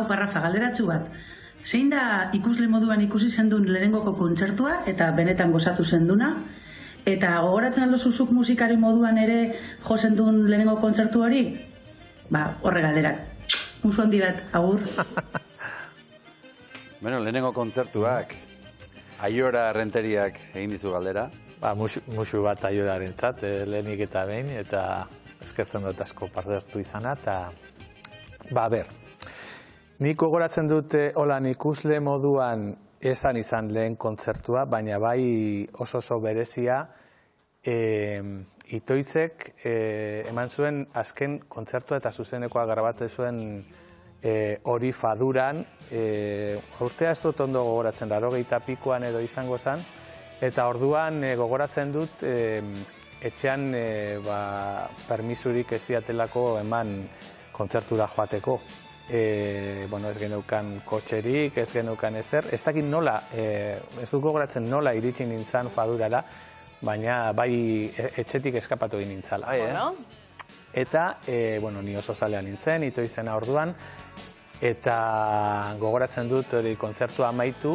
Rafa, galderatxu bat. Zein da ikusle moduan ikusi zendun lehenengoko kontzertua eta benetan gozatu zenduna? Eta gogoratzen aldozu zuk musikari moduan ere jo zendun lehenengo kontzertu hori? Horre galderak. Musu handi bat, agur. Bueno, lehenengo kontzertuak, Aiora Renteriak egin dizu galdera. Musu bat Aioraren zat, lehenik eta behin, eta eskertzen dut asko partertu izana, eta nik gogoratzen dute holan ikusle moduan esan izan lehen kontzertua, baina bai oso berezia, Itoizek eman zuen azken kontzertua eta zuzenekoa grabatu zuen hori Faduran, urtea ez dut ondo gogoratzen, 80 pikoan edo izango zen, eta orduan gogoratzen dut etxean permisurik ez diatelako eman kontzertura joateko. Ez geneukan kotxerik, ez geneukan ezer, ez dakit nola, ez dut gogoratzen nola iritsi nintzen Fadurara, baina bai etxetik eskapatu egin nintzala. Eta, ni oso zalea nintzen, Itoizena orduan, eta gogoratzen dut hori kontzertua amaitu,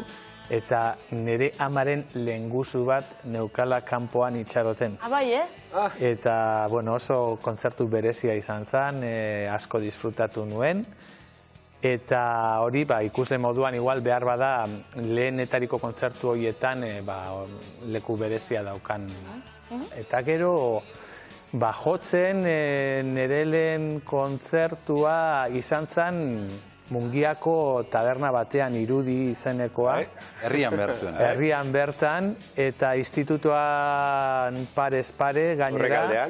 eta nire amaren lehengusu bat neukala kanpoan itxaroten. Eta, oso kontzertu berezia izan zen, asko disfrutatu nuen, eta hori, ikusle moduan igual behar bada lehenetariko kontzertu horietan leku berezia daukan. Eta gero, jotzen nire lehen kontzertua izan zen Mungiako taberna batean Irudi izenekoa. Herrian bertzuen. Herrian bertan, eta institutuan parez pare gainera.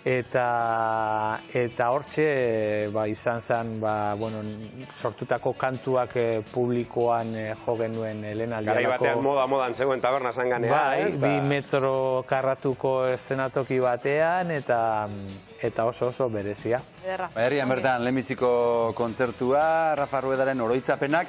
Eta hortxe izan zen sortutako kantuak publikoan jo genuen lehen aldialako. Garai batean modan zegoen taberna zan ganean. 2 metro karratuko eszenatoki batean, eta oso berezia. Herrian bertan lehenbiziko kontzertua, Rafa Ruedaren oroitzapenak,